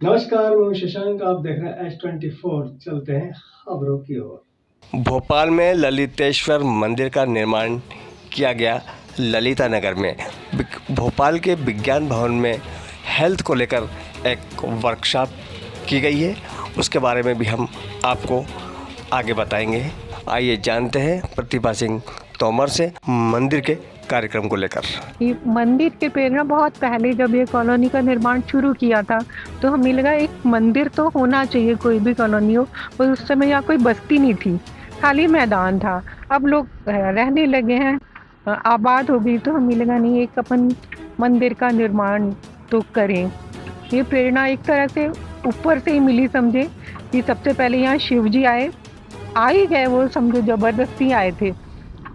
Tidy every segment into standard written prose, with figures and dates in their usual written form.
नमस्कार, मैं शशांक। आप देख रहे हैं H24। चलते हैं खबरों की ओर। भोपाल में ललितेश्वर मंदिर का निर्माण किया गया। ललिता नगर में भोपाल के विज्ञान भवन में हेल्थ को लेकर एक वर्कशॉप की गई है। उसके बारे में भी हम आपको आगे बताएंगे। आइए जानते हैं प्रतिभा सिंह तोमर से मंदिर के कार्यक्रम को लेकर। ये मंदिर के प्रेरणा बहुत पहले जब ये कॉलोनी का निर्माण शुरू किया था तो हमें लगा एक मंदिर तो होना चाहिए, कोई भी कॉलोनी हो। और उस समय यहाँ कोई बस्ती नहीं थी, खाली मैदान था। अब लोग रहने लगे हैं, आबाद हो गई, तो हमें लगा नहीं एक अपन मंदिर का निर्माण तो करें। ये प्रेरणा एक तरह से ऊपर से ही मिली, समझे कि सबसे पहले यहाँ शिव जी आए, आ ही गए वो, समझो जबरदस्ती आए थे,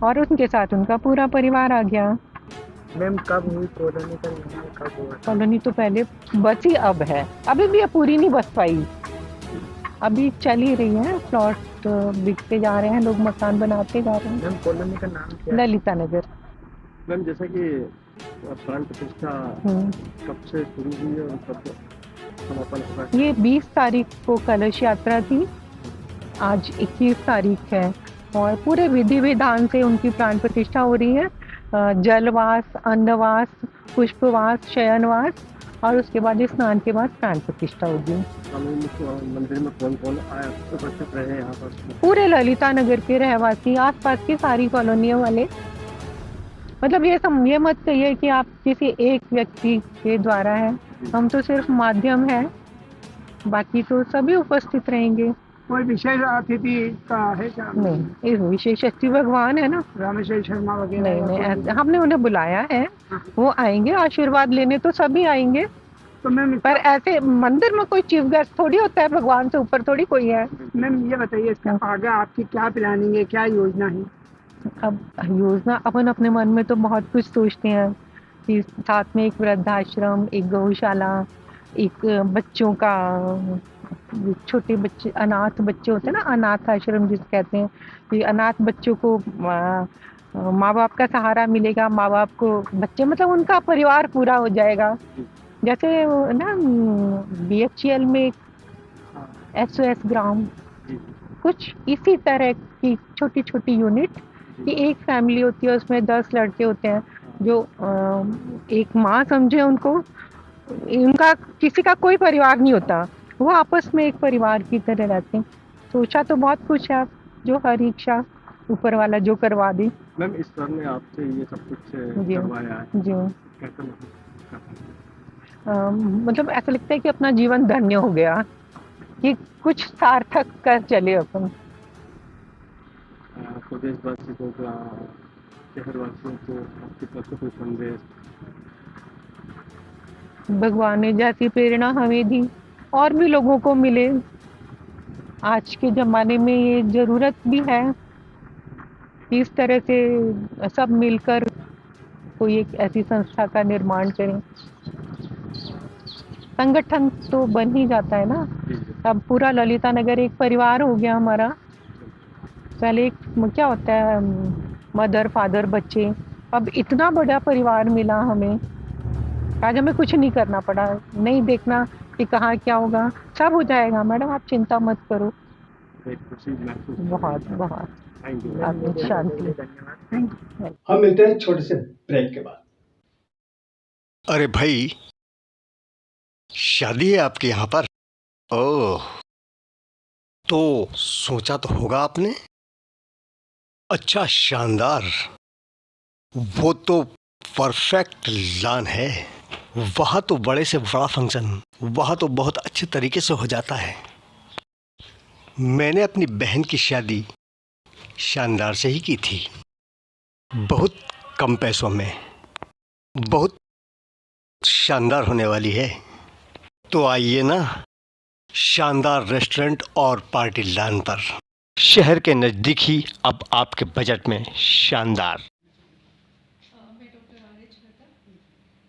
और उनके साथ उनका पूरा परिवार आ गया। मैम कब हुई कॉलोनी का निर्माण, कब हुआ था? कॉलोनी तो पहले बची, अब है, अभी भी ये पूरी नहीं बच पाई, अभी चल ही रही है। प्लॉट बिकते जा रहे हैं, लोग मकान बनाते जा रहे हैं। मैम कॉलोनी का नाम क्या है? ललिता नगर। मैम जैसे कि प्राण प्रतिष्ठा कब से शुरू हुई और कब समापन होगा? ये 20 तारीख को कलश यात्रा थी, आज 21 तारीख है, और पूरे विधि विधान से उनकी प्राण प्रतिष्ठा हो रही है। जलवास, अन्नवास, पुष्पवास, शयनवास, और उसके बाद स्नान के बाद प्राण प्रतिष्ठा होगी। मंदिर में कौन कौन आया उपस्थित रहे यहाँ पर? पूरे ललिता नगर के रहवासी, आसपास की सारी कॉलोनियों वाले। मतलब ये मत कहिए कि आप किसी एक व्यक्ति के द्वारा है, हम तो सिर्फ माध्यम है, बाकी तो सभी उपस्थित रहेंगे। कोई विशेष अतिथि का है क्या? नहीं, ये विशेष शक्ति भगवान है ना। रामेश्वर शर्मा वगैरह? नहीं, हमने उन्हें बुलाया है, वो आएंगे आशीर्वाद लेने, तो सभी आएंगे। तो मैम पर ऐसे मंदिर में कोई चीफ गेस्ट थोड़ी होता है, भगवान से ऊपर थोड़ी कोई है। मैम ये बताइए इसका आगे आपकी क्या प्लानिंग है, क्या योजना है? अब योजना अपन अपने मन में तो बहुत कुछ सोचते हैं कि साथ में एक वृद्धाश्रम, एक गौशाला, एक बच्चों का, छोटे बच्चे, अनाथ बच्चे होते हैं ना, अनाथ आश्रम जिसे कहते हैं, कि अनाथ बच्चों को माँ बाप का सहारा मिलेगा, माँ बाप को बच्चे, मतलब उनका परिवार पूरा हो जाएगा। जैसे ना BHEL में SOS ग्राम, कुछ इसी तरह की छोटी छोटी यूनिट, कि एक फैमिली होती है, उसमें 10 लड़के होते हैं, जो एक माँ समझे उनको, उनका किसी का कोई परिवार नहीं होता, वो आपस में एक परिवार की तरह रहते हैं। सोचा तो बहुत कुछ है, जो हर इच्छा ऊपर वाला जो करवा दे। मैम ईश्वर ने आपसे ये सब कुछ करवाया है, जी। कैसा महसूस करते हैं? मतलब ऐसा लगता है कि अपना जीवन धन्य हो गया, कि कुछ सार्थक कर चले अपन। प्रदेशवासी को, शहरवासियों को आपकी तरफ से कोई संदेश? भगवान ने जैसी प्रेरणा हमें दी, और भी लोगों को मिले। आज के ज़माने में ये ज़रूरत भी है कि इस तरह से सब मिलकर कोई एक ऐसी संस्था का निर्माण करें। संगठन तो बन ही जाता है ना। अब पूरा ललिता नगर एक परिवार हो गया हमारा। पहले एक क्या होता है, मदर, फादर, बच्चे, अब इतना बड़ा परिवार मिला हमें। आज हमें कुछ नहीं करना पड़ा, नहीं देखना कि कहाँ क्या होगा, सब हो जाएगा। मैडम आप चिंता मत करो। बहुत बहुत आपकी शांति। हम मिलते हैं छोटे से ब्रेक के बाद। अरे भाई, शादी है आपके यहाँ पर? ओह, तो सोचा तो होगा आपने। अच्छा, शानदार, वो तो परफेक्ट लॉन है। वहाँ तो बड़े से बड़ा फंक्शन, वहाँ तो बहुत अच्छे तरीके से हो जाता है। मैंने अपनी बहन की शादी शानदार से ही की थी, बहुत कम पैसों में, बहुत शानदार होने वाली है। तो आइए ना, शानदार रेस्टोरेंट और पार्टी लॉन पर, शहर के नज़दीक ही, अब आपके बजट में शानदार। मैं डॉक्टर आर्य छहता,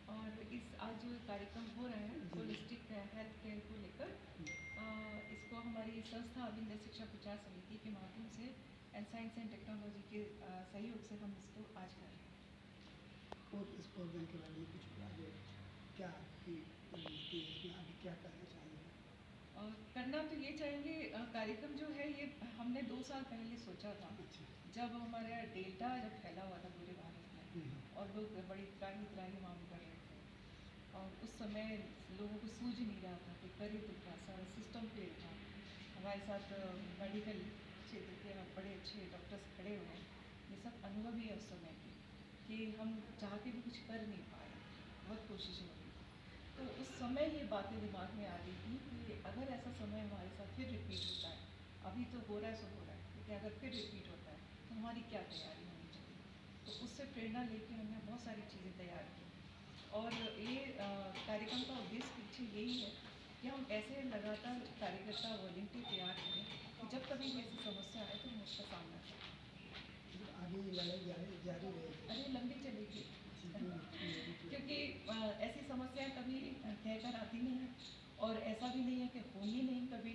और आज जो कार्यक्रम हो रहा है होलिस्टिक हेल्थ केयर को लेकर, इसको हमारी संस्था अविंद शिक्षा प्रचार समिति के माध्यम से साइंस एंड टेक्नोलॉजी के सहयोग से हम इसको आज कर रहे हैं। और इस प्रोग्राम के बारे में कुछ क्या क्या करना चाहिए? करना तो ये चाहेंगे, कार्यक्रम जो है ये हमने 2 साल पहले सोचा था, जब हमारा डेल्टा जब फैला हुआ था पूरे भारत में और लोग बड़ी त्राही त्राही मांग कर रहे थे, और उस समय लोगों को सूझ नहीं रहा था कि करे तो क्या, सारा सिस्टम फेल था। हमारे साथ मेडिकल क्षेत्र के बड़े अच्छे डॉक्टर्स खड़े हुए हैं, ये सब अनुभवी है उस समय के, कि हम चाह के भी कुछ कर नहीं पाए, बहुत कोशिशें हुई। तो उस समय ये बातें दिमाग में आ रही थी कि अगर ऐसा समय हमारे साथ फिर रिपीट होता है, अभी तो हो रहा है सो हो रहा है, लेकिन अगर फिर रिपीट होता है तो हमारी क्या तैयारी होनी चाहिए। तो उससे प्रेरणा लेके हमने बहुत सारी चीज़ें तैयार की, और ये कार्यक्रम का उद्देश्य पीछे यही है कि हम ऐसे लगातार कार्यकर्ता वॉलंटियर तैयार करें कि जब कभी भी ऐसी समस्या आए तो हम उसका सामना करें। आगे लड़ाई जारी रहेगी। अरे लंबी चलेगी, क्योंकि ऐसी समस्याएं कभी कहकर आती नहीं है, और ऐसा भी नहीं है कि होनी नहीं कभी।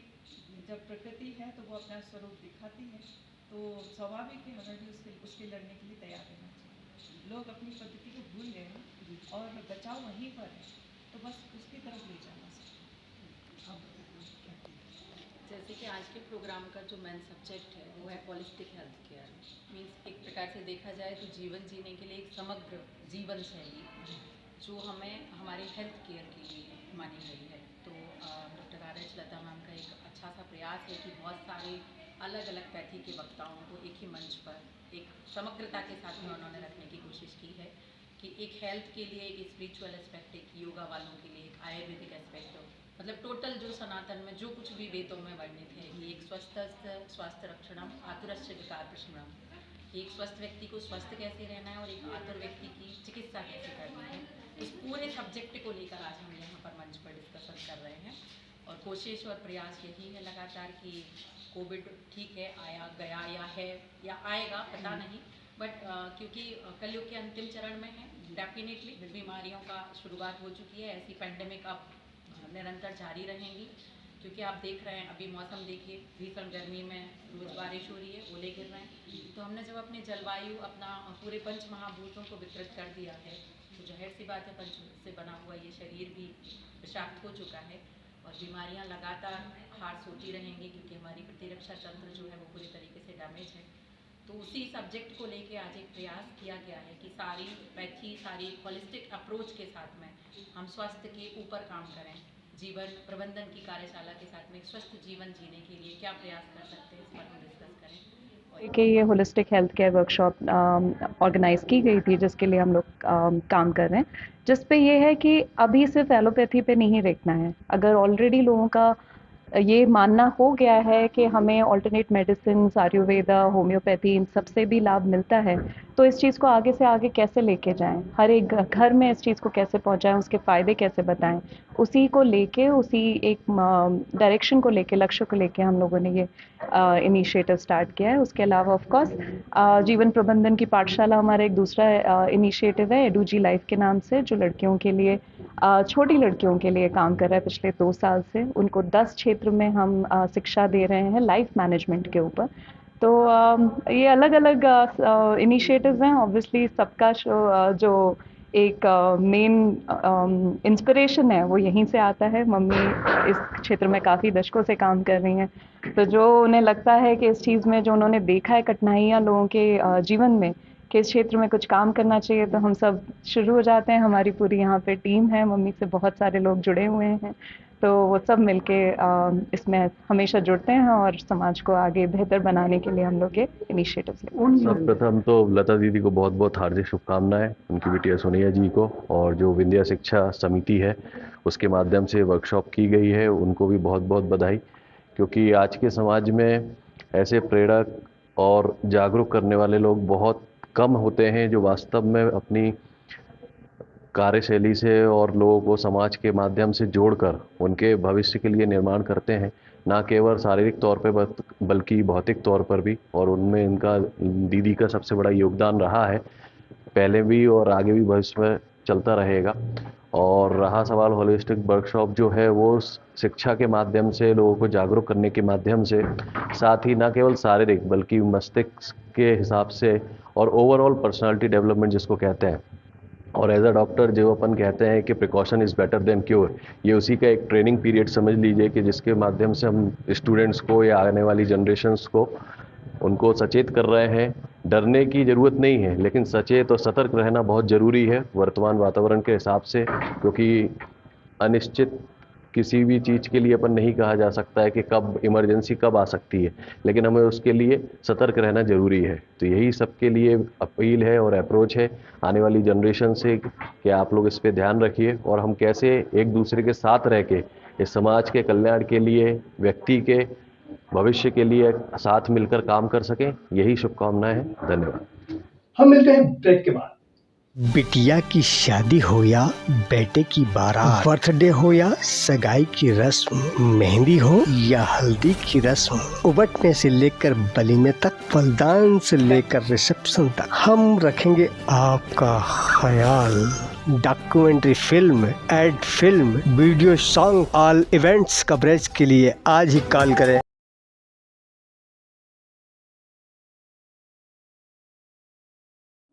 जब प्रकृति है तो वो अपना स्वरूप दिखाती है, तो स्वाभाविक है हमें भी उसके लड़ने के लिए तैयार रहना चाहिए। लोग अपनी पद्धति को भूल गए हैं और बचाव वहीं पर है, तो बस उसकी तरफ ले जाना चाहिए। जैसे कि आज के प्रोग्राम का जो मेन सब्जेक्ट है वो है होलिस्टिक हेल्थ केयर। मीन्स एक प्रकार से देखा जाए तो जीवन जीने के लिए एक समग्र जीवन शैली जो हमें हमारी हेल्थ केयर के लिए मानी गई है। तो डॉक्टर RH लता मैम का एक अच्छा सा प्रयास है कि बहुत सारे अलग अलग पैथी के वक्ताओं को एक ही मंच पर एक समग्रता के साथ में उन्होंने रखने की कोशिश की है कि एक हेल्थ के लिए एक स्पिरिचुअल एस्पेक्ट, एक योगा वालों के लिए एक आयुर्वेदिक एस्पेक्ट हो, मतलब टोटल जो सनातन में जो कुछ भी वेदों में वर्णित है कि एक स्वस्थ स्वास्थ्य रक्षणम आतुरस्य विकार प्रशमनम, कि एक स्वस्थ व्यक्ति को स्वस्थ कैसे रहना है और एक आतुर व्यक्ति की चिकित्सा कैसे करनी है, इस पूरे सब्जेक्ट को लेकर आज हम यहाँ पर मंच पर डिस्कशन कर रहे हैं। और कोशिश और प्रयास यही है लगातार कि कोविड ठीक है आया गया या है या आएगा पता नहीं, बट क्योंकि कलयुग के अंतिम चरण में है, डेफिनेटली बीमारियों का शुरुआत हो चुकी है, ऐसी पैंडेमिक अब निरंतर जारी रहेंगी। क्योंकि आप देख रहे हैं अभी मौसम देखिए, भीषण गर्मी में रोज बारिश हो रही है, ओले गिर रहे हैं। तो हमने जब अपने जलवायु अपना पूरे पंच महाभूतों को विकृत कर दिया है तो जाहिर सी बात है पंच से बना हुआ ये शरीर भी विषाक्त हो चुका है और बीमारियां लगातार हार्स होती रहेंगी क्योंकि हमारी प्रतिरक्षा तंत्र जो है वो पूरी तरीके से डैमेज है। तो उसी सब्जेक्ट को लेके आज एक प्रयास किया गया है कि सारी पैथी, सारी होलिस्टिक अप्रोच के साथ में हम स्वास्थ्य के ऊपर काम करें, जीवन प्रबंधन की कार्यशाला के साथ में एक स्वस्थ जीवन जीने के लिए क्या प्रयास कर सकते हैं इस पर हम डिस्कस करें। कि ये holistic health care workshop organise की गई थी जिसके लिए हम लोग काम कर रहे हैं, जिस पे ये है कि अभी सिर्फ एलोपैथी पे नहीं देखना है। अगर ऑलरेडी लोगों का ये मानना हो गया है कि हमें ऑल्टरनेट मेडिसिन, आयुर्वेदा, होम्योपैथी इन सब से भी लाभ मिलता है, तो इस चीज़ को आगे से आगे कैसे लेके जाएं, हर एक घर में इस चीज़ को कैसे पहुंचाएं, उसके फ़ायदे कैसे बताएं, उसी को लेके, उसी एक डायरेक्शन को लेके, लक्ष्य को लेके हम लोगों ने ये इनिशिएटिव स्टार्ट किया है। उसके अलावा ऑफ कोर्स जीवन प्रबंधन की पाठशाला हमारा एक दूसरा इनिशिएटिव है, एडूजी लाइफ के नाम से, जो लड़कियों के लिए, छोटी लड़कियों के लिए काम कर रहा है पिछले 2 साल से। उनको 10 क्षेत्र में हम शिक्षा दे रहे हैं लाइफ मैनेजमेंट के ऊपर। तो ये अलग अलग इनिशिएटिव्स हैं। ऑब्वियसली सबका जो एक मेन इंस्पिरेशन है वो यहीं से आता है। मम्मी इस क्षेत्र में काफ़ी दशकों से काम कर रही हैं, तो जो उन्हें लगता है कि इस चीज़ में जो उन्होंने देखा है कठिनाइयाँ लोगों के जीवन में, कि इस क्षेत्र में कुछ काम करना चाहिए, तो हम सब शुरू हो जाते हैं। हमारी पूरी यहाँ पे टीम है, मम्मी से बहुत सारे लोग जुड़े हुए हैं, तो वो सब मिलके इसमें हमेशा जुड़ते हैं और समाज को आगे बेहतर बनाने के लिए हम लोग ये इनिशिएटिव्स लेते हैं। सर्वप्रथम तो लता दीदी को बहुत बहुत हार्दिक शुभकामनाएं, उनकी बिटिया सोनिया जी को, और जो विंध्या शिक्षा समिति है उसके माध्यम से वर्कशॉप की गई है उनको भी बहुत बहुत बधाई। क्योंकि आज के समाज में ऐसे प्रेरक और जागरूक करने वाले लोग बहुत कम होते हैं जो वास्तव में अपनी कार्यशैली से और लोगों को समाज के माध्यम से जोड़कर उनके भविष्य के लिए निर्माण करते हैं, ना केवल शारीरिक तौर पर बल्कि भौतिक तौर पर भी। और उनमें इनका दीदी का सबसे बड़ा योगदान रहा है, पहले भी और आगे भी भविष्य में चलता रहेगा। और रहा सवाल होलिस्टिक वर्कशॉप जो है वो शिक्षा के माध्यम से लोगों को जागरूक करने के माध्यम से, साथ ही ना केवल शारीरिक बल्कि मस्तिष्क के हिसाब से और ओवरऑल पर्सनालिटी डेवलपमेंट जिसको कहते हैं, और एज अ डॉक्टर जो अपन कहते हैं कि precaution is better than cure, ये उसी का एक ट्रेनिंग पीरियड समझ लीजिए कि जिसके माध्यम से हम स्टूडेंट्स को या आने वाली जनरेशन्स को उनको सचेत कर रहे हैं। डरने की ज़रूरत नहीं है, लेकिन सचेत और सतर्क रहना बहुत ज़रूरी है वर्तमान वातावरण के हिसाब से, क्योंकि अनिश्चित किसी भी चीज़ के लिए अपन नहीं कहा जा सकता है कि कब इमरजेंसी कब आ सकती है, लेकिन हमें उसके लिए सतर्क रहना ज़रूरी है। तो यही सबके लिए अपील है और अप्रोच है आने वाली जनरेशन से कि आप लोग इस पे ध्यान रखिए और हम कैसे एक दूसरे के साथ रह के इस समाज के कल्याण के लिए, व्यक्ति के भविष्य के लिए साथ मिलकर काम कर सकें, यही शुभकामनाएं हैं। धन्यवाद। हम मिलते हैं ब्रेक के बाद। बिटिया की शादी हो या बेटे की बारात, बर्थडे हो या सगाई की रस्म, मेहंदी हो या हल्दी की रस्म, उबटने से लेकर वलीमे तक, फलदान से लेकर रिसेप्शन तक, हम रखेंगे आपका ख्याल। Documentary film, ad film, video, song, all events coverage के लिए आज ही कॉल करें।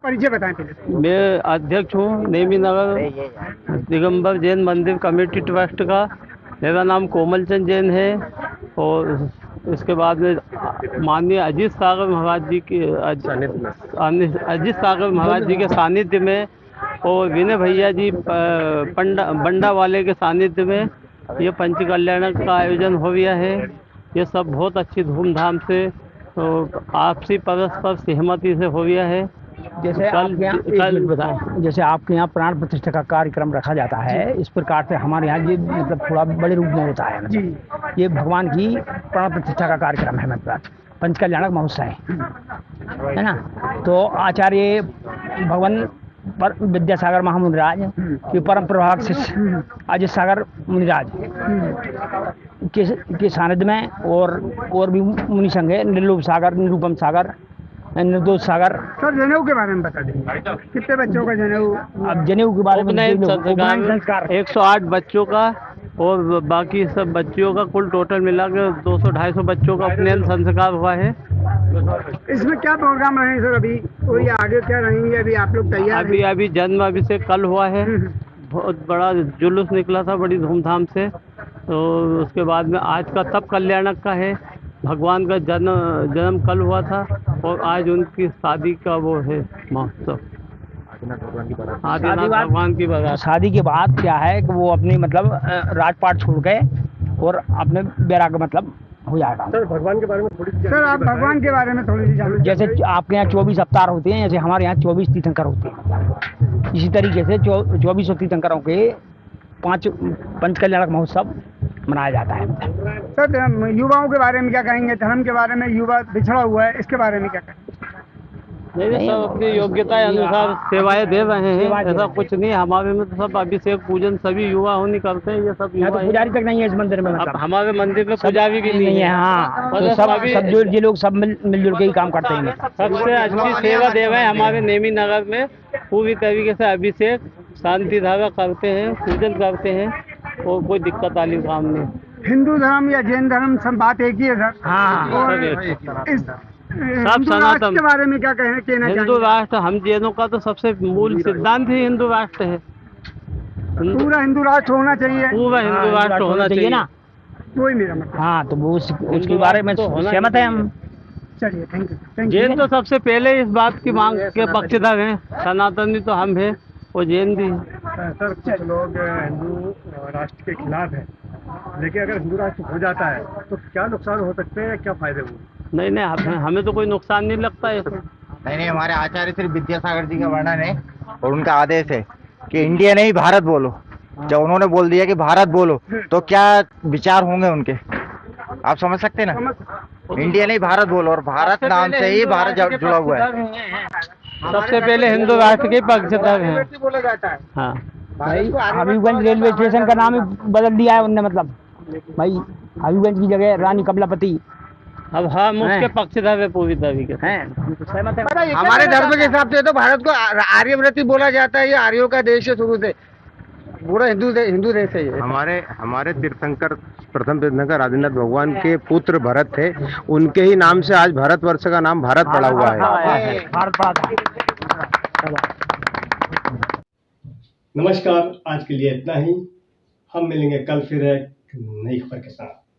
परिचय बताएं पहले। मैं अध्यक्ष हूँ नेमी नगर दिगंबर जैन मंदिर कमेटी ट्रस्ट का। मेरा नाम कोमल चंद जैन है और इसके बाद में माननीय अजीत सागर महाराज जी के अजीत सागर महाराज जी के सानिध्य में और विनय भैया जी बंडा वाले के सानिध्य में ये पंच कल्याण का आयोजन हो गया है। ये सब बहुत अच्छी धूमधाम से आपसी परस्पर सहमति से हो गया है। जैसे आपके यहाँ बताएं, जैसे आपके यहाँ प्राण प्रतिष्ठा का कार्यक्रम रखा जाता है, इस प्रकार से हमारे यहाँ ये मतलब थोड़ा बड़े रूप में होता है। मतलब ये भगवान की प्राण प्रतिष्ठा का कार्यक्रम है, मतलब पंच कल्याणक महोत्सव है ना। तो आचार्य भगवान विद्यासागर महामुनिराज के परम प्रभावक शिष्य अजीत सागर मुनिराज के सानिध्य में और भी मुनि संघ है, निर्लोभ सागर, निरूपम सागर, निर्दोष सागर। सर जनेऊ के बारे में बता दें, कितने बच्चों का जनेऊ? अब जनेऊ के बारे में संस्कार 108 बच्चों का और बाकी सब बच्चियों का कुल टोटल मिलाकर 200-250 बच्चों का उपनयन संस्कार हुआ है। इसमें क्या प्रोग्राम रहे हैं सर अभी, और ये आगे क्या रहेंगे? अभी आप लोग तैयार? अभी जन्म अभिषेक कल हुआ है, बहुत बड़ा जुलूस निकला था बड़ी धूमधाम से। तो उसके बाद में आज का तप कल्याणक का है, भगवान का जन्म कल हुआ था और आज उनकी शादी का वो है महोत्सव। आदिनाथ भगवान की बारात। शादी के बाद क्या है कि वो अपनी मतलब राजपाट छोड़ गए और अपने बैराग मतलब हो जाएगा। सर भगवान के बारे में थोड़ी सर आप भगवान के बारे में थोड़ी सी जानकारी। जैसे आपके यहाँ 24 अवतार होते हैं, जैसे हमारे यहाँ 24 तीर्थंकर होते हैं, इसी तरीके से 24 तीर्थंकरों के 5 पंच कल्याणक महोत्सव मनाया जाता है। सर युवाओं के बारे में क्या कहेंगे? धर्म के बारे में युवा बिछड़ा हुआ है, इसके बारे में क्या कहेंगे? नहीं, सब अपनी योग्यता अनुसार सेवाएं दे रहे हैं, ऐसा कुछ नहीं। हमारे में तो सब अभिषेक पूजन सभी युवा होनी करते हैं। ये सब युवा, तो पुजारी तक नहीं है इस मंदिर में। अब हमारे मंदिर में पुजारी भी नहीं है। हाँ, तो सब जो ये लोग सब मिलजुल के ही काम करते हैं। सबसे अच्छी सेवा दे रहे हैं हमारे नेमी नगर में, पूरी तरीके से अभिषेक शांति धारा करते हैं, पूजन करते हैं और कोई दिक्कत वाली काम नहीं। हिंदू धर्म या जैन धर्म सब बात एक ही है सर। हाँ, सब सनातन के बारे में क्या कहना चाहिए? हिंदू राष्ट्र हम जैनों का तो सबसे मूल सिद्धांत ही हिंदू राष्ट्र है। पूरा हिंदू राष्ट्र होना चाहिए, पूरा हिंदू राष्ट्र होना चाहिए ना, वही मेरा मतलब। हाँ, तो वो उसके बारे में सहमत है हम। चलिए, थैंक यू। जैन तो सबसे पहले इस बात की मांग के पक्षधर हैं, सनातनी तो हम हैं और जैन भी। सर कुछ लोग हिंदू राष्ट्र के खिलाफ हैं, लेकिन अगर हिंदू राष्ट्र हो जाता है तो क्या नुकसान हो सकते हैं, क्या फायदे होंगे? नहीं, हमें तो कोई नुकसान नहीं लगता है। नहीं, हमारे आचार्य श्री विद्यासागर जी का वर्णन है और उनका आदेश है कि इंडिया नहीं भारत बोलो। जब उन्होंने बोल दिया कि भारत बोलो तो क्या विचार होंगे उनके, आप समझ सकते हैं ना। इंडिया नहीं भारत बोलो, और भारत नाम से ही भारत जुड़ा हुआ है। सबसे पहले हिंदू राष्ट्र के पक्षधर हैं। बोला जाता है। हाँ भाई, हबीबगंज रेलवे स्टेशन का नाम ही बदल दिया है उनने, मतलब भाई हबीबगंज की जगह रानी कमलापति। अब हम उसके पक्षधर है पूरी तरीके से। हमारे धर्म के हिसाब से तो भारत को आर्यव्रती बोला जाता है। ये आर्यों का देश है, शुरू से पूरा हिंदू देश है ये। हमारे तीर्थंकर प्रथम तीर्थंकर आदिनाथ भगवान के पुत्र भरत थे, उनके ही नाम से आज भारतवर्ष का नाम भारत पड़ा हुआ है। नमस्कार, आज के लिए इतना ही। हम मिलेंगे कल फिर एक नई खबर के साथ।